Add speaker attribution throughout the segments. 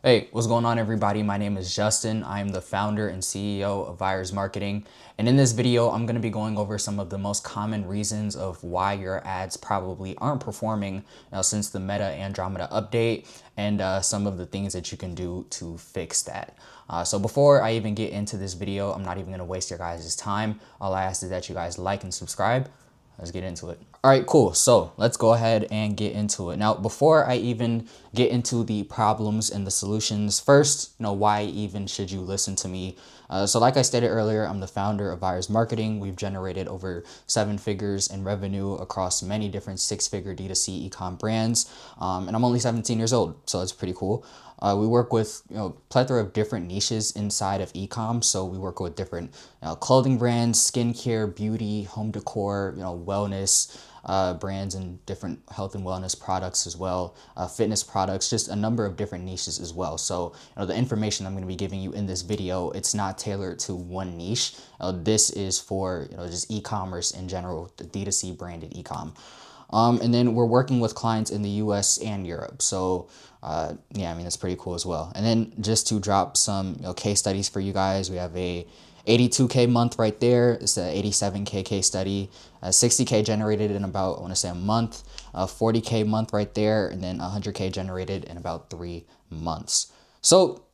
Speaker 1: Hey, what's going on everybody? My name is Justin. I am the founder and CEO of Virus Marketing. And in this video, I'm going to be going over some of the most common reasons of why your ads probably aren't performing since the Meta Andromeda update and some of the things that you can do to fix that. So before I even get into this video, I'm not even going to waste your guys' time. All I ask is that you guys like and subscribe. Let's get into it. All right, cool. So let's go ahead and get into it. Now, before I even get into the problems and the solutions, first, why even should you listen to me? So like I stated earlier, I'm the founder of Virus Marketing. We've generated over 7 figures in revenue across many different 6-figure D2C ecom brands. And I'm only 17 years old, so it's pretty cool. We work with plethora of different niches inside of ecom. So we work with different clothing brands, skincare, beauty, home decor, wellness brands, and different health and wellness products as well, fitness products, just a number of different niches as well. So the information I'm going to be giving you in this video, it's not tailored to one niche. This is for just e-commerce in general, the D2C branded ecom. And then we're working with clients in the US and Europe. So yeah, I mean, that's pretty cool as well. And then just to drop some case studies for you guys, we have a 82K month right there. It's a 87K case study, 60K generated in about, I want to say, a month, 40K month right there, and then 100K generated in about 3 months. So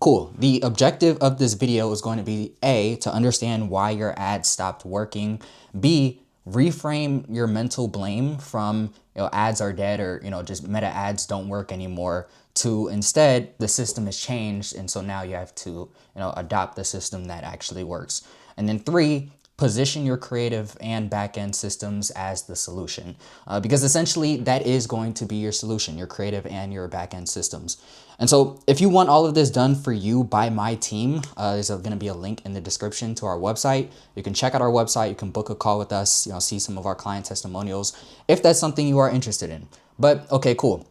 Speaker 1: cool. The objective of this video is going to be A, to understand why your ad stopped working, B, reframe your mental blame from ads are dead or just Meta ads don't work anymore to instead the system has changed and so now you have to adopt the system that actually works. And then 3, position your creative and back-end systems as the solution, because essentially that is going to be your solution, your creative and your back-end systems. And so if you want all of this done for you by my team, there's going to be a link in the description to our website. You can check out our website. You can book a call with us, see some of our client testimonials if that's something you are interested in. But okay, cool.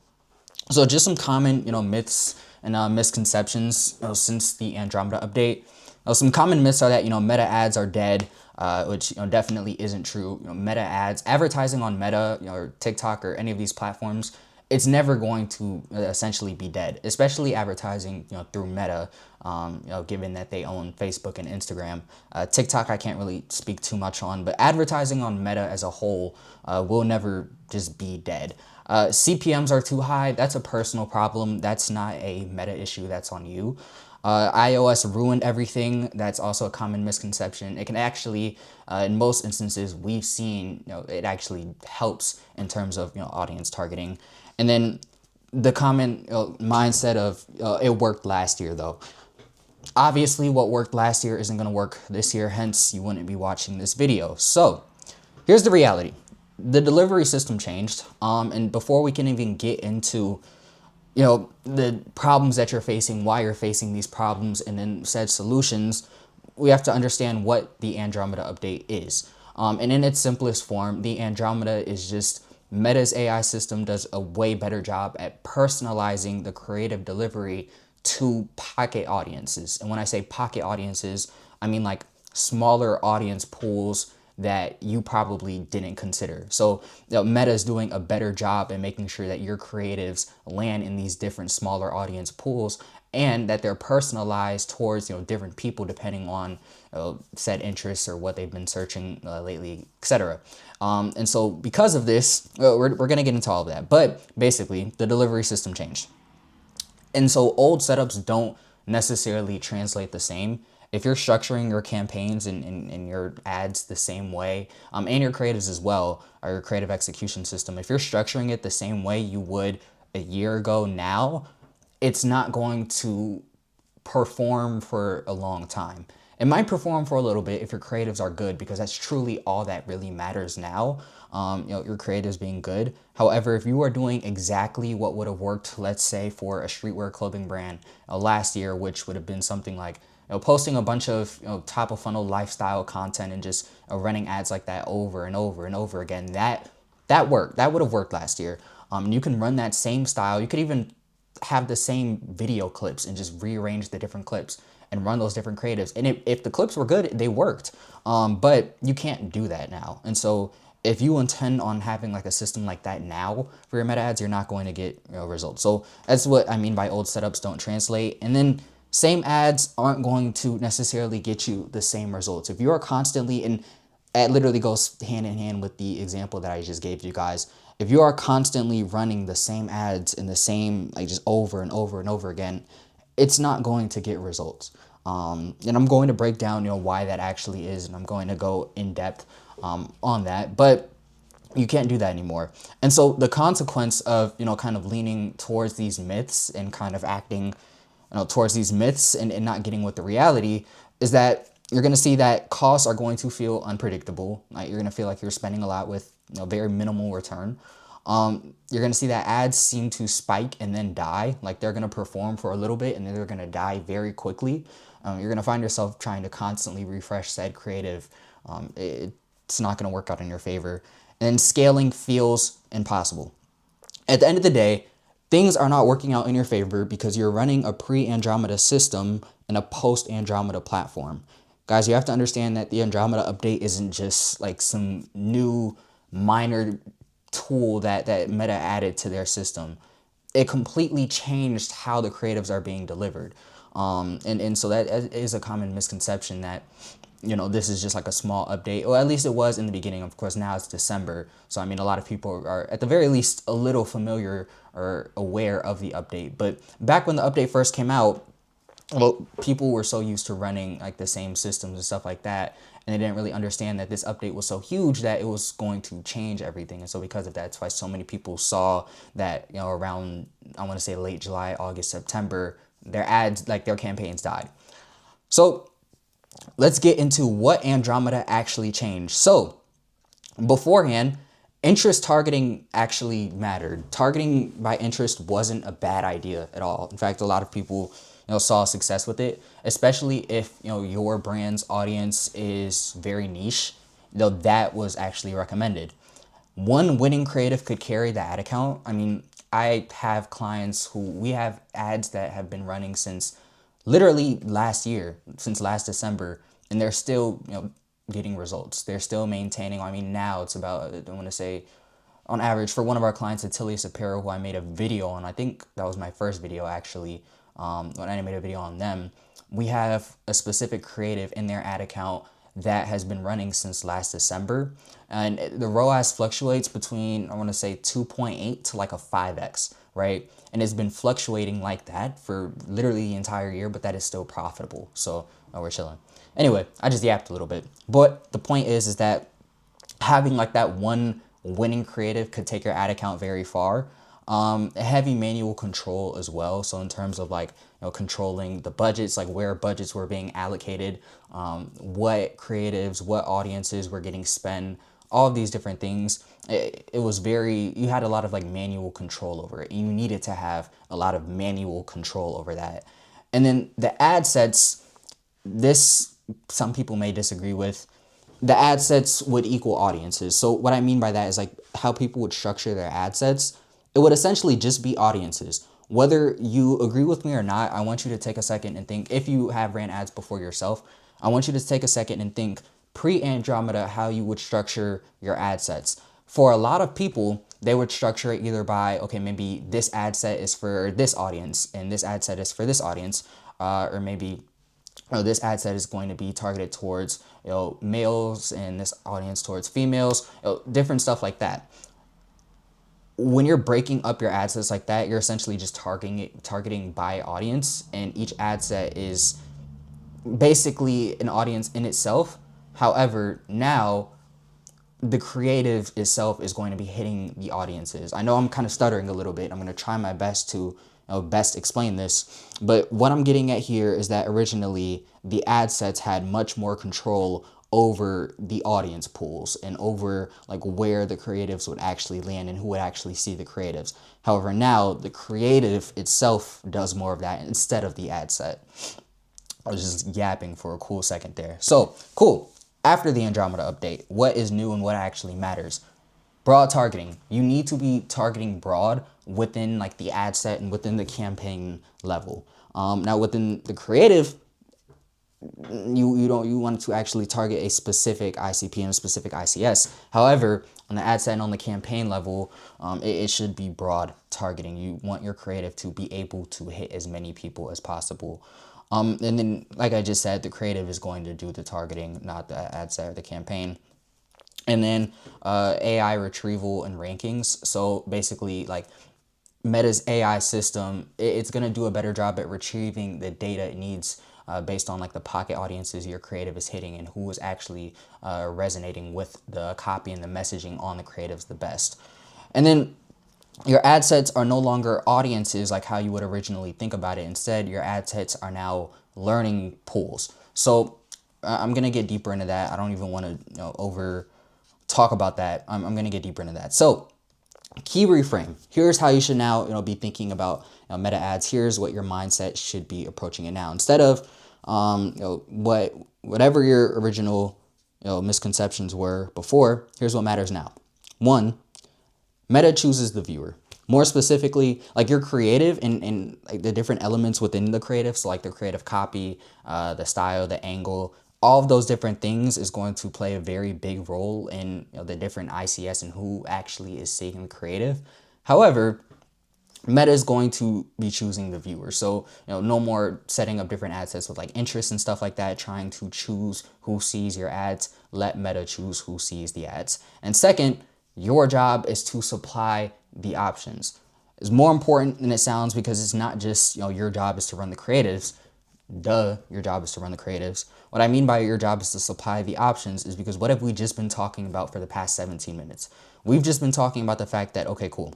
Speaker 1: So just some common, myths and misconceptions since the Andromeda update. Some common myths are that, Meta ads are dead, which definitely isn't true. Meta ads, advertising on Meta or TikTok or any of these platforms, it's never going to essentially be dead, especially advertising through Meta, given that they own Facebook and Instagram. TikTok I can't really speak too much on, but advertising on Meta as a whole will never just be dead. CPMs are too high. That's a personal problem. That's not a Meta issue. That's on you. iOS ruined everything. That's also a common misconception. It can actually, in most instances, we've seen, it actually helps in terms of, audience targeting. And then the common mindset of it worked last year, though. Obviously, what worked last year isn't going to work this year. Hence, you wouldn't be watching this video. So here's the reality. The delivery system changed. And before we can even get into the problems that you're facing, why you're facing these problems, and then said solutions, we have to understand what the Andromeda update is. And in its simplest form, the Andromeda is just Meta's AI system does a way better job at personalizing the creative delivery to pocket audiences. And when I say pocket audiences, I mean like smaller audience pools that you probably didn't consider. So Meta is doing a better job at making sure that your creatives land in these different smaller audience pools and that they're personalized towards different people depending on said interests or what they've been searching lately, etc. And so because of this, we're going to get into all of that. But basically, the delivery system changed. And so old setups don't necessarily translate the same. If you're structuring your campaigns and your ads the same way, and your creatives as well, or your creative execution system, if you're structuring it the same way you would a year ago now, it's not going to perform for a long time. It might perform for a little bit if your creatives are good, because that's truly all that really matters now. Your creatives being good. However, if you are doing exactly what would have worked, let's say for a streetwear clothing brand last year, which would have been something like posting a bunch of top of funnel lifestyle content and just running ads like that over and over and over again, that worked. That would have worked last year. You can run that same style. You could even have the same video clips and just rearrange the different clips and run those different creatives. And if the clips were good, they worked. But you can't do that now. And so if you intend on having like a system like that now for your meta ads, you're not going to get results. So that's what I mean by old setups don't translate. And then same ads aren't going to necessarily get you the same results. If you are constantly, and it literally goes hand in hand with the example that I just gave you guys. If you are constantly running the same ads in the same, like just over and over and over again, it's not going to get results. And I'm going to break down, why that actually is, and I'm going to go in depth on that. But you can't do that anymore. And so the consequence of, kind of leaning towards these myths and kind of acting, towards these myths and not getting with the reality is that you're going to see that costs are going to feel unpredictable. Like you're going to feel like you're spending a lot with, very minimal return. You're going to see that ads seem to spike and then die. Like they're going to perform for a little bit and then they're going to die very quickly. You're going to find yourself trying to constantly refresh said creative. It's not going to work out in your favor. And scaling feels impossible. At the end of the day, things are not working out in your favor because you're running a pre-Andromeda system and a post-Andromeda platform. Guys, you have to understand that the Andromeda update isn't just like some new minor tool that Meta added to their system. It completely changed how the creatives are being delivered. And so that is a common misconception that, this is just like a small update. Or at least it was in the beginning. Of course, now it's December. So, I mean, a lot of people are at the very least a little familiar or aware of the update. But back when the update first came out, well, people were so used to running like the same systems and stuff like that, and they didn't really understand that this update was so huge that it was going to change everything. And so because of that, that's why so many people saw that, around, I want to say late July, August, September, their ads, like their campaigns died. So let's get into what Andromeda actually changed. So beforehand, interest targeting actually mattered. Targeting by interest wasn't a bad idea at all. In fact, a lot of people, saw success with it, especially if, your brand's audience is very niche, though that was actually recommended. One winning creative could carry the ad account. I mean, I have clients who we have ads that have been running since literally last year, since last December, and they're still, getting results. They're still maintaining. I mean, now it's about, I want to say, on average, for one of our clients, Attilius Apparel, who I made a video on, I think that was my first video actually, when I made a video on them, we have a specific creative in their ad account that has been running since last December. And the ROAS fluctuates between, I want to say 2.8 to like a 5x, right? And it's been fluctuating like that for literally the entire year, but that is still profitable. So we're chilling. Anyway, I just yapped a little bit. But the point is that having like that one winning creative could take your ad account very far. Heavy manual control as well. So in terms of like, controlling the budgets, like where budgets were being allocated, what creatives, what audiences were getting spent, all of these different things. It was very, you had a lot of like manual control over it. And you needed to have a lot of manual control over that. And then the ad sets, this some people may disagree with. The ad sets would equal audiences. So what I mean by that is like how people would structure their ad sets. It would essentially just be audiences. Whether you agree with me or not, I want you to take a second and think, if you have ran ads before yourself, I want you to take a second and think pre-Andromeda how you would structure your ad sets. For a lot of people, they would structure it either by, okay, maybe this ad set is for this audience and this ad set is for this audience, or maybe this ad set is going to be targeted towards, males and this audience towards females, different stuff like that. When you're breaking up your ad sets like that, you're essentially just targeting by audience, and each ad set is basically an audience in itself. However, now the creative itself is going to be hitting the audiences. I know I'm kind of stuttering a little bit. I'm going to try my best to best explain this. But what I'm getting at here is that originally the ad sets had much more control over the audience pools and over like where the creatives would actually land and who would actually see the creatives. However, now the creative itself does more of that instead of the ad set. I was just yapping for a cool second there. So cool. After the Andromeda update, what is new and what actually matters? Broad targeting. You need to be targeting broad within like the ad set and within the campaign level. Now within the creative, you want to actually target a specific ICP and a specific ICS. However, on the ad set and on the campaign level, it should be broad targeting. You want your creative to be able to hit as many people as possible. And then, like I just said, the creative is going to do the targeting, not the ad set or the campaign. And then AI retrieval and rankings. So basically, like Meta's AI system, it's going to do a better job at retrieving the data it needs based on like the pocket audiences your creative is hitting and who is actually resonating with the copy and the messaging on the creatives the best. And then your ad sets are no longer audiences like how you would originally think about it. Instead, your ad sets are now learning pools. So I'm going to get deeper into that. I don't even want to over talk about that. I'm going to get deeper into that. So key reframe. Here's how you should now be thinking about meta ads. Here's what your mindset should be approaching it now. Instead of whatever your original misconceptions were before, here's what matters now. One, Meta chooses the viewer. More specifically, like your creative and like the different elements within the creative, so like the creative copy, the style, the angle, all of those different things is going to play a very big role in the different ICS and who actually is seeing the creative. However, Meta is going to be choosing the viewer. So, no more setting up different ad sets with like interests and stuff like that, trying to choose who sees your ads. Let Meta choose who sees the ads. And second, your job is to supply the options. It's more important than it sounds because it's not just, your job is to run the creatives. Duh, your job is to run the creatives. What I mean by your job is to supply the options is because what have we just been talking about for the past 17 minutes? We've just been talking about the fact that, okay, cool.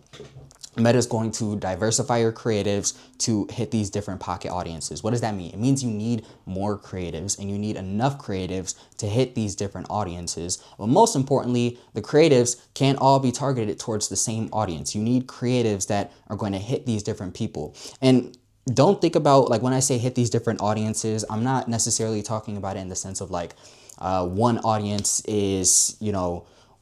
Speaker 1: Meta is going to diversify your creatives to hit these different pocket audiences. What does that mean? It means you need more creatives and you need enough creatives to hit these different audiences. But most importantly, the creatives can't all be targeted towards the same audience. You need creatives that are going to hit these different people. And don't think about, like, when I say hit these different audiences, I'm not necessarily talking about it in the sense of like one audience is,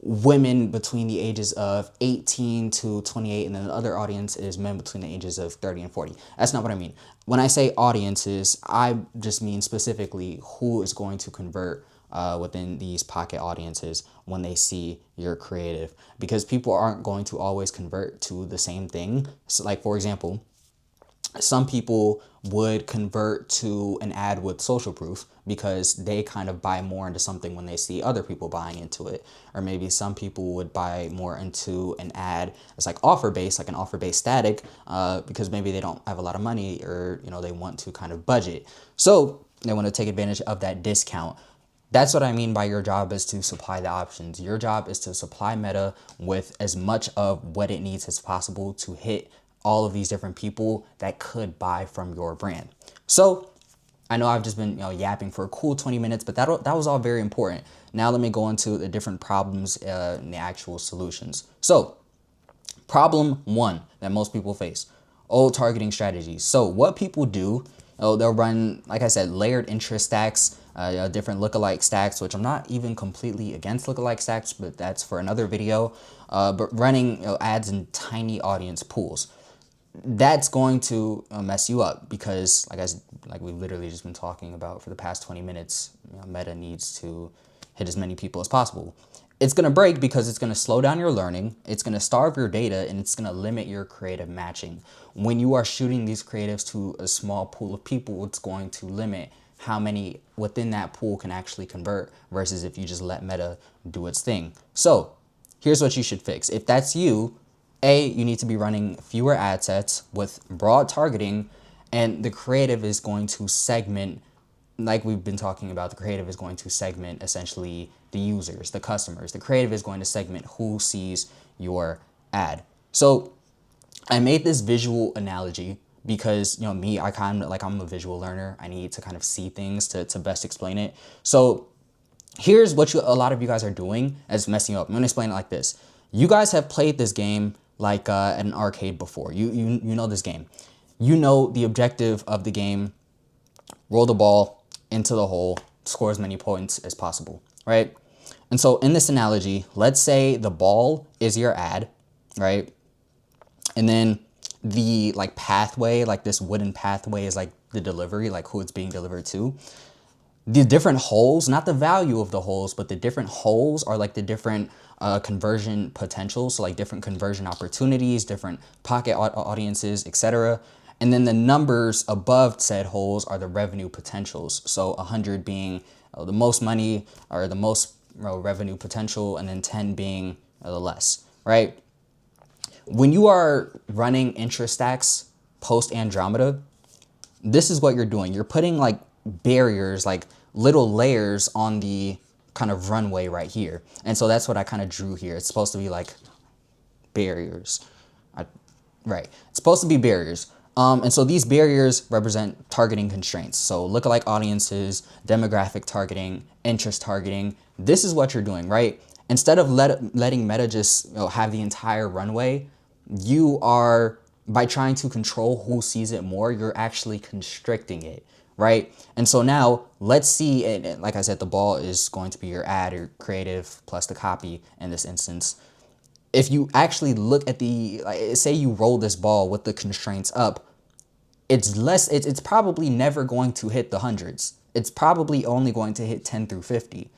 Speaker 1: women between the ages of 18 to 28, and then the other audience is men between the ages of 30 and 40. That's not what I mean. When I say audiences, I just mean specifically who is going to convert within these pocket audiences when they see your creative, because people aren't going to always convert to the same thing. So like, for example, some people would convert to an ad with social proof because they kind of buy more into something when they see other people buying into it. Or maybe some people would buy more into an ad that's like offer-based, like an offer-based static, because maybe they don't have a lot of money, or they want to kind of budget. So they want to take advantage of that discount. That's what I mean by your job is to supply the options. Your job is to supply Meta with as much of what it needs as possible to hit all of these different people that could buy from your brand. So I know I've just been yapping for a cool 20 minutes, but that was all very important. Now let me go into the different problems and the actual solutions. So problem one that most people face, old targeting strategies. So what people do, they'll run, like I said, layered interest stacks, different lookalike stacks, which I'm not even completely against lookalike stacks, but that's for another video. But running ads in tiny audience pools, that's going to mess you up because, like we've literally just been talking about for the past 20 minutes, Meta needs to hit as many people as possible. It's going to break because it's going to slow down your learning, it's going to starve your data, and it's going to limit your creative matching. When you are shooting these creatives to a small pool of people, it's going to limit how many within that pool can actually convert versus if you just let Meta do its thing. So here's what you should fix. If that's you, you need to be running fewer ad sets with broad targeting, and the creative is going to segment, like we've been talking about, the creative is going to segment essentially the users, the customers. The creative is going to segment who sees your ad. So I made this visual analogy because, me, I kind of like, I'm a visual learner. I need to kind of see things to best explain it. So here's what a lot of you guys are doing as messing up. I'm going to explain it like this. You guys have played this game like at an arcade before. You know this game. You know the objective of the game: roll the ball into the hole, score as many points as possible, right? And so in this analogy, let's say the ball is your ad, right? And then the pathway, like this wooden pathway, is like the delivery, like who it's being delivered to. The different holes, not the value of the holes, but the different holes are like the different conversion potentials, so like different conversion opportunities, different pocket audiences, etc. And then the numbers above said holes are the revenue potentials. So 100 being the most money or the most revenue potential, and then 10 being the less, right? When you are running interest stacks post Andromeda, this is what you're doing. You're putting like barriers, like little layers on the kind of runway right here. And so that's what I kind of drew here. It's supposed to be like barriers. Right. It's supposed to be barriers. And so these barriers represent targeting constraints. So lookalike audiences, demographic targeting, interest targeting. This is what you're doing, right? Instead of letting Meta just have the entire runway, you are, by trying to control who sees it more, you're actually constricting it, right? And so now let's see, and like I said, the ball is going to be your ad or creative plus the copy in this instance. If you actually look at the, like, say you roll this ball with the constraints up, it's probably never going to hit the hundreds. It's probably only going to hit 10 through 50.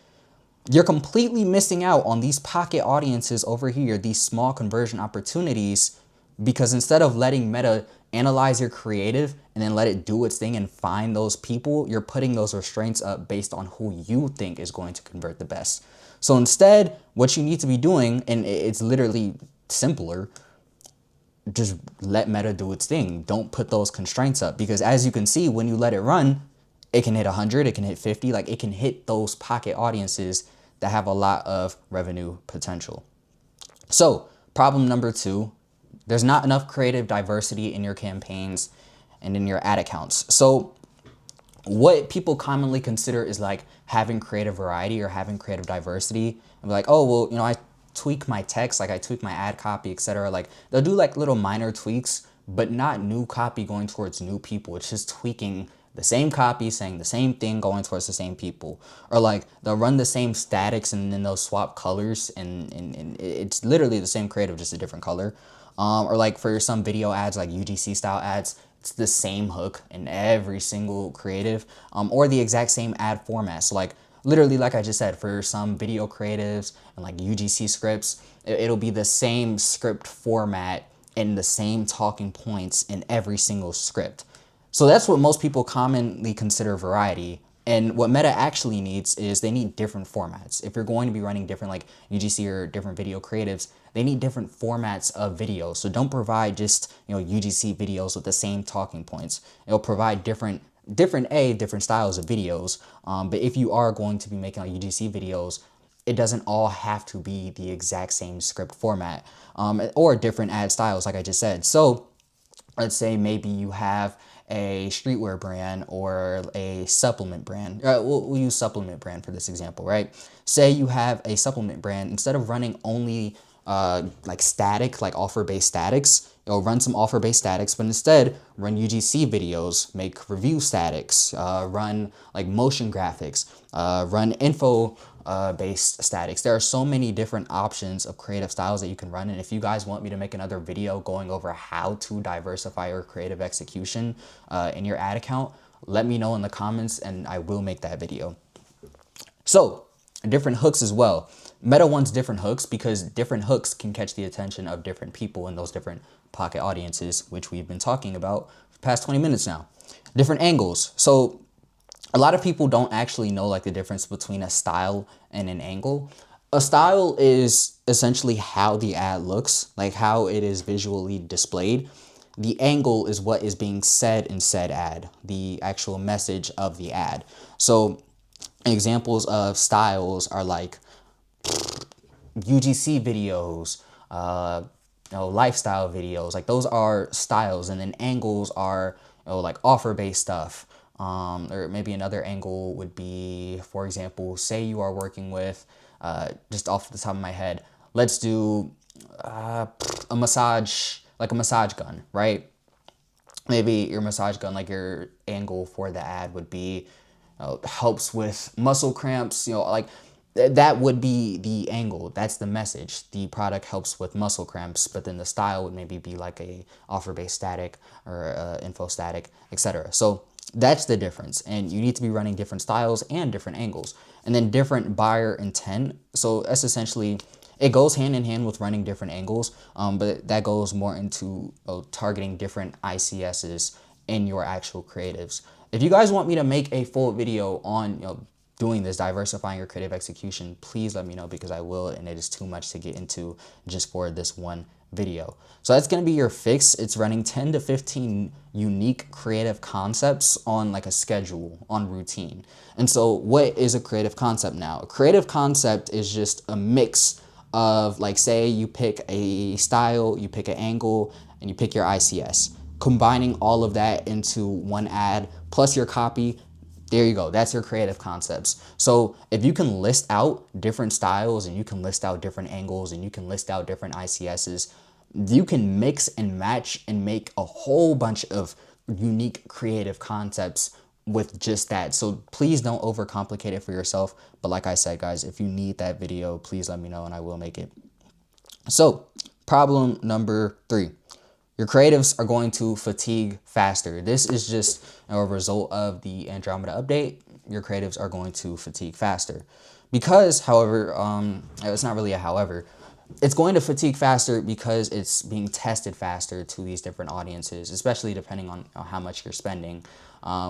Speaker 1: You're completely missing out on these pocket audiences over here, these small conversion opportunities, because instead of letting Meta analyze your creative and then let it do its thing and find those people, you're putting those restraints up based on who you think is going to convert the best. So instead, what you need to be doing, and it's literally simpler, just let Meta do its thing. Don't put those constraints up, because as you can see, when you let it run, it can hit 100, it can hit 50, like it can hit those pocket audiences that have a lot of revenue potential. So problem number 2, there's not enough creative diversity in your campaigns and in your ad accounts. So what people commonly consider is like having creative variety or having creative diversity. And be like, oh, well, I tweak my text, like I tweak my ad copy, etc. Like they'll do like little minor tweaks, but not new copy going towards new people. It's just tweaking the same copy, saying the same thing, going towards the same people. Or like they'll run the same statics and then they'll swap colors, and it's literally the same creative, just a different color. Or like for some video ads, like UGC style ads, it's the same hook in every single creative, or the exact same ad format. So like literally, like I just said, for some video creatives and like UGC scripts, it'll be the same script format and the same talking points in every single script. So that's what most people commonly consider variety. And what Meta actually needs is they need different formats. If you're going to be running different like UGC or different video creatives, they need different formats of videos. So don't provide just UGC videos with the same talking points. It'll provide different styles of videos. But if you are going to be making like UGC videos, it doesn't all have to be the exact same script format, or different ad styles, like I just said. So let's say maybe you have a streetwear brand or a supplement brand. We'll use supplement brand for this example, right? Say you have a supplement brand. Instead of running only like static, like offer-based statics, run some offer-based statics, but instead run UGC videos, make review statics, run like motion graphics, run info based statics. There are so many different options of creative styles that you can run. And if you guys want me to make another video going over how to diversify your creative execution in your ad account, let me know in the comments and I will make that video. So different hooks as well. Meta wants different hooks because different hooks can catch the attention of different people in those different pocket audiences, which we've been talking about for the past 20 minutes now. Different angles. So a lot of people don't actually know like the difference between a style and an angle. A style is essentially how the ad looks, like how it is visually displayed. The angle is what is being said in said ad, the actual message of the ad. So examples of styles are like UGC videos, lifestyle videos. Like those are styles, and then angles are like offer-based stuff. Or maybe another angle would be, for example, say you are working with, just off the top of my head, let's do a massage, like a massage gun, right? Maybe your massage gun, like your angle for the ad would be helps with muscle cramps, like that would be the angle. That's the message. The product helps with muscle cramps, but then the style would maybe be like a offer-based static or info static, etc. So That's the difference. And you need to be running different styles and different angles. And then different buyer intent. So that's essentially, it goes hand in hand with running different angles, but that goes more into targeting different ICSs in your actual creatives. If you guys want me to make a full video on doing this, diversifying your creative execution, please let me know, because I will, and it is too much to get into just for this one video. So that's going to be your fix. It's running 10 to 15 unique creative concepts on like a schedule, on routine. And so what is a creative concept now? A creative concept is just a mix of, like, say you pick a style, you pick an angle, and you pick your ICS. Combining all of that into one ad plus your copy, there you go. That's your creative concepts. So if you can list out different styles, and you can list out different angles, and you can list out different ICSs, you can mix and match and make a whole bunch of unique creative concepts with just that. So please don't overcomplicate it for yourself. But like I said, guys, if you need that video, please let me know and I will make it. So problem number 3. Your creatives are going to fatigue faster. This is just a result of the Andromeda update. Your creatives are going to fatigue faster. Because, however, it's not really a however, it's going to fatigue faster because it's being tested faster to these different audiences, especially depending on how much you're spending,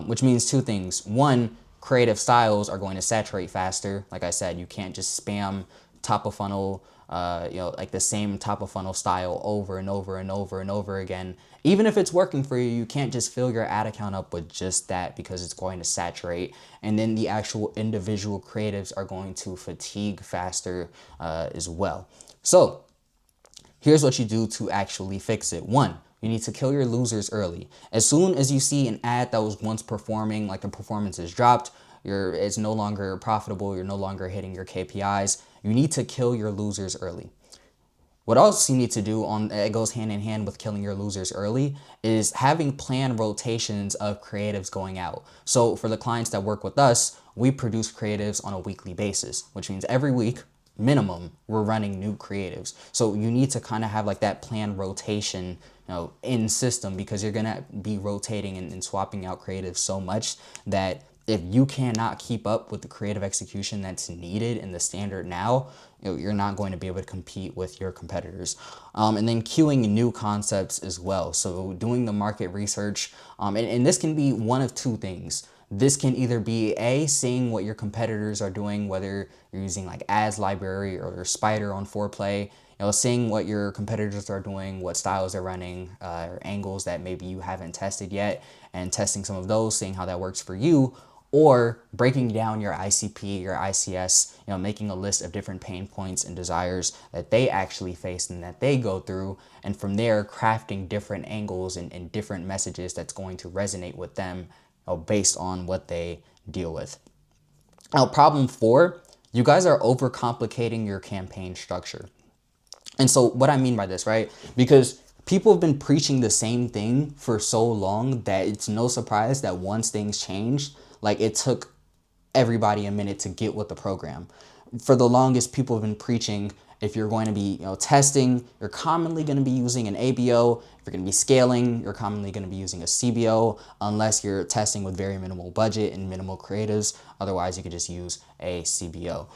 Speaker 1: which means 2 things. 1, creative styles are going to saturate faster. Like I said, you can't just spam top of funnel, like the same top of funnel style over and over and over and over again. Even if it's working for you, you can't just fill your ad account up with just that, because it's going to saturate. And then the actual individual creatives are going to fatigue faster as well. So here's what you do to actually fix it. 1, you need to kill your losers early. As soon as you see an ad that was once performing, like the performance is dropped, it's no longer profitable, you're no longer hitting your KPIs, you need to kill your losers early. What else you need to do, it goes hand in hand with killing your losers early, is having planned rotations of creatives going out. So for the clients that work with us, we produce creatives on a weekly basis, which means every week, minimum, we're running new creatives. So you need to kind of have like that planned rotation, in system, because you're going to be rotating and swapping out creatives so much that if you cannot keep up with the creative execution that's needed in the standard now, you're not going to be able to compete with your competitors. And then queuing new concepts as well. So doing the market research, and this can be one of 2 things. This can either be seeing what your competitors are doing, whether you're using like Ads Library or Spider on Foreplay, seeing what your competitors are doing, what styles they're running, or angles that maybe you haven't tested yet, and testing some of those, seeing how that works for you. Or breaking down your ICP, your ICS, making a list of different pain points and desires that they actually face and that they go through. And from there, crafting different angles and different messages that's going to resonate with them based on what they deal with. Now, problem 4, you guys are overcomplicating your campaign structure. And so what I mean by this, right? Because people have been preaching the same thing for so long that it's no surprise that once things changed, like it took everybody a minute to get with the program. For the longest, people have been preaching, if you're going to be testing, you're commonly going to be using an ABO. If you're going to be scaling, you're commonly going to be using a CBO, unless you're testing with very minimal budget and minimal creatives. Otherwise, you could just use a CBO.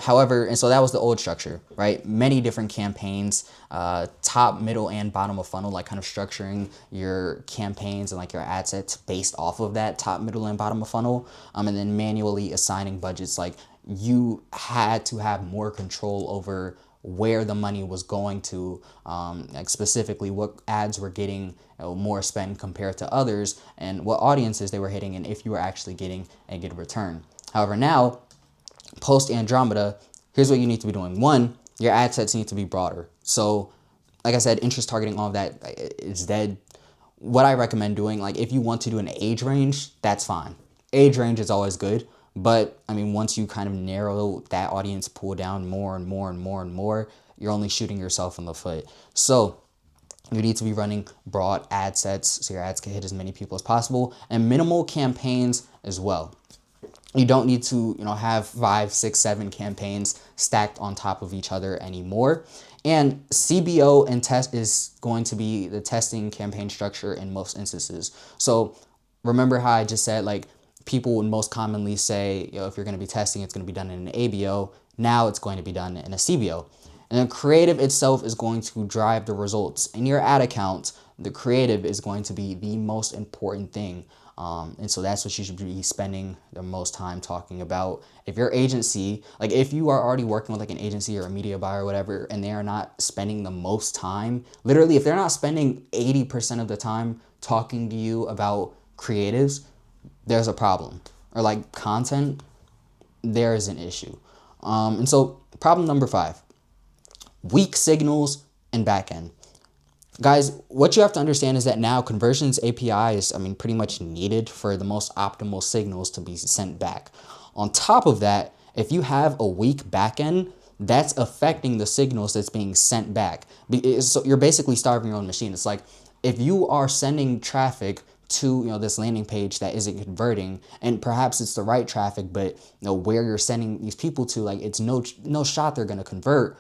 Speaker 1: However, and so that was the old structure, right? Many different campaigns, top, middle, and bottom of funnel, like kind of structuring your campaigns and like your ad sets based off of that top, middle, and bottom of funnel, and then manually assigning budgets. Like, you had to have more control over where the money was going to, like specifically what ads were getting more spend compared to others, and what audiences they were hitting, and if you were actually getting a good return. However, now, post Andromeda, here's what you need to be doing. 1, your ad sets need to be broader. So like I said, interest targeting, all of that is dead. What I recommend doing, like if you want to do an age range, that's fine. Age range is always good. But I mean, once you kind of narrow that audience pool down more and more and more and more, you're only shooting yourself in the foot. So you need to be running broad ad sets so your ads can hit as many people as possible, and minimal campaigns as well. You don't need to, have 5, 6, 7 campaigns stacked on top of each other anymore. And CBO and test is going to be the testing campaign structure in most instances. So Remember how I just said, like, people would most commonly say, if you're going to be testing, it's going to be done in an ABO. Now it's going to be done in a CBO. And then creative itself is going to drive the results. In your ad account, the creative is going to be the most important thing. And so that's what you should be spending the most time talking about. If your agency, like if you are already working with like an agency or a media buyer or whatever, and they are not spending the most time, literally, if they're not spending 80% of the time talking to you about creatives, there's a problem. Or like content, there is an issue. And so problem number 5, weak signals and backend. Guys, what you have to understand is that now conversions API is, pretty much needed for the most optimal signals to be sent back. On top of that, if you have a weak backend, that's affecting the signals that's being sent back. So you're basically starving your own machine. It's like if you are sending traffic to this landing page that isn't converting, and perhaps it's the right traffic, but where you're sending these people to, like, it's no shot they're going to convert.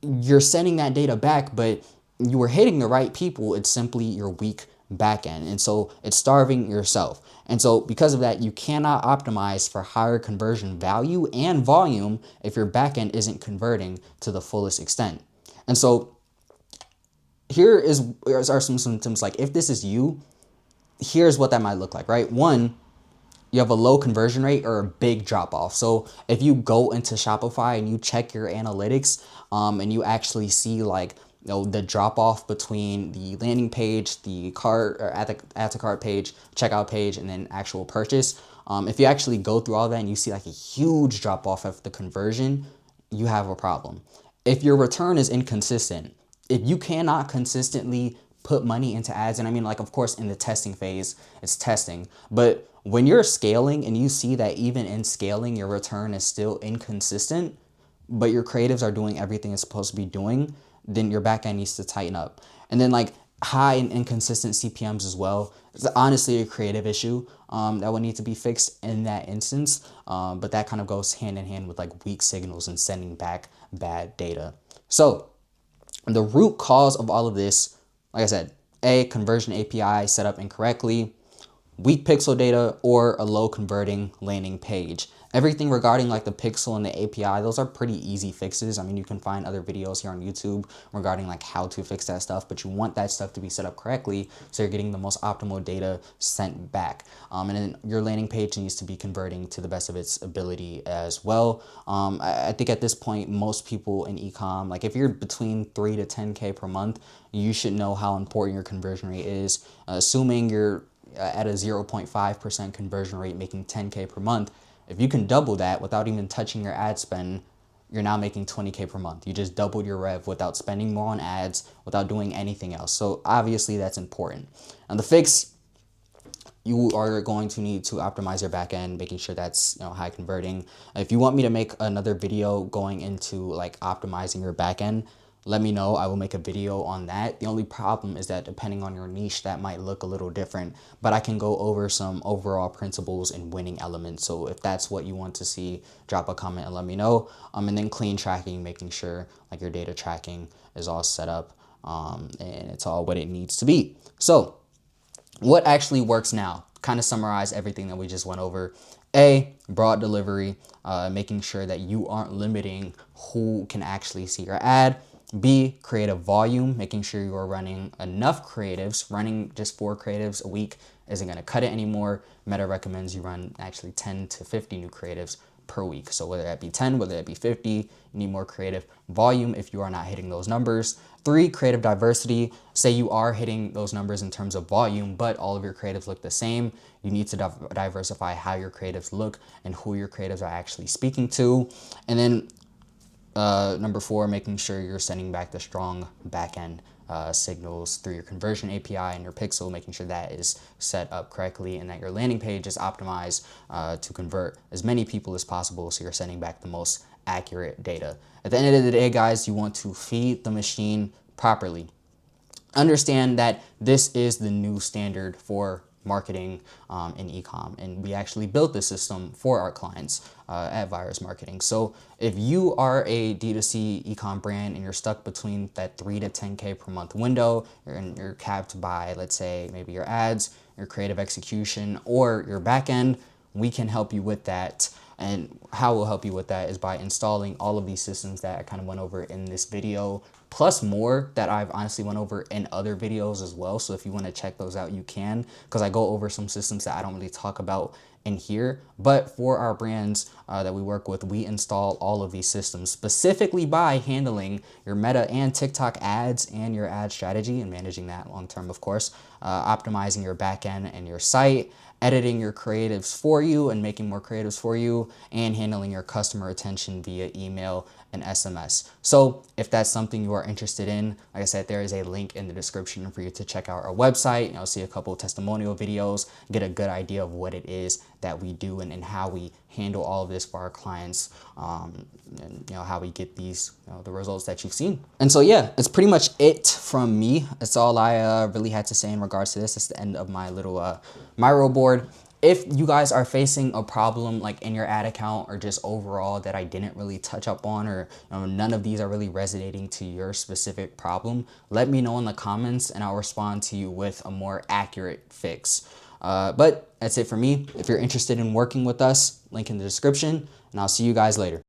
Speaker 1: You're sending that data back, but you were hitting the right people. It's simply your weak backend. And so it's starving yourself. And so because of that, you cannot optimize for higher conversion value and volume if your backend isn't converting to the fullest extent. And so here are some symptoms. Like if this is you, here's what that might look like, right? One, you have a low conversion rate or a big drop off. So if you go into Shopify and you check your analytics, and you actually see like the drop off between the landing page, the cart or add to cart page, checkout page, and then actual purchase. If you actually go through all that and you see like a huge drop off of the conversion, you have a problem. If your return is inconsistent, if you cannot consistently put money into ads, and like, of course, in the testing phase, it's testing, but when you're scaling and you see that even in scaling, your return is still inconsistent, but your creatives are doing everything it's supposed to be doing, then your backend needs to tighten up. And then like high and inconsistent CPMs as well. It's honestly a creative issue that would need to be fixed in that instance. But that kind of goes hand in hand with like weak signals and sending back bad data. So the root cause of all of this, like I said, A, conversion API set up incorrectly, weak pixel data, or a low converting landing page. Everything regarding like the pixel and the API, those are pretty easy fixes. You can find other videos here on YouTube regarding like how to fix that stuff, but you want that stuff to be set up correctly so you're getting the most optimal data sent back. And then your landing page needs to be converting to the best of its ability as well. I think at this point, most people in ecom, like if you're between 3 to 10K per month, you should know how important your conversion rate is. Assuming you're at a 0.5% conversion rate, making 10K per month, if you can double that without even touching your ad spend, you're now making 20K per month. You just doubled your rev without spending more on ads, without doing anything else. So obviously that's important. And the fix, you are going to need to optimize your backend, making sure that's high converting. If you want me to make another video going into like optimizing your backend, let me know. I will make a video on that. The only problem is that depending on your niche, that might look a little different, but I can go over some overall principles and winning elements. So if that's what you want to see, drop a comment and let me know. And then clean tracking, making sure like your data tracking is all set up, and it's all what it needs to be. So what actually works now? Kind of summarize everything that we just went over. A, broad delivery, making sure that you aren't limiting who can actually see your ad. B, creative volume, making sure you are running enough creatives. Running just 4 creatives a week isn't going to cut it anymore. Meta recommends you run actually 10 to 50 new creatives per week. So whether that be 10, whether that be 50, you need more creative volume if you are not hitting those numbers. 3, creative diversity. Say you are hitting those numbers in terms of volume, but all of your creatives look the same. You need to diversify how your creatives look and who your creatives are actually speaking to. And then number 4, making sure you're sending back the strong backend signals through your conversion API and your pixel, making sure that is set up correctly and that your landing page is optimized to convert as many people as possible so you're sending back the most accurate data. At the end of the day, guys, you want to feed the machine properly. Understand that this is the new standard for marketing in ecom, and we actually built this system for our clients at Virus Marketing. So if you are a D2C ecom brand and you're stuck between that 3 to 10K per month window, and you're capped by, let's say, maybe your ads, your creative execution, or your backend, we can help you with that. And how we'll help you with that is by installing all of these systems that I kind of went over in this video, plus more that I've honestly went over in other videos as well. So if you want to check those out, you can, because I go over some systems that I don't really talk about in here. But for our brands that we work with, we install all of these systems specifically by handling your Meta and TikTok ads and your ad strategy and managing that long term, of course, optimizing your backend and your site, editing your creatives for you and making more creatives for you, and handling your customer retention via email and SMS. So if that's something you are interested in, like I said, there is a link in the description for you to check out our website. You'll see a couple of testimonial videos, get a good idea of what it is that we do and how we handle all of this for our clients, and how we get these, the results that you've seen. And so yeah, it's pretty much it from me. That's all I really had to say in regards to this. It's the end of my little Miro board. If you guys are facing a problem like in your ad account or just overall that I didn't really touch up on, or none of these are really resonating to your specific problem, let me know in the comments and I'll respond to you with a more accurate fix. But that's it for me. If you're interested in working with us, link in the description, and I'll see you guys later.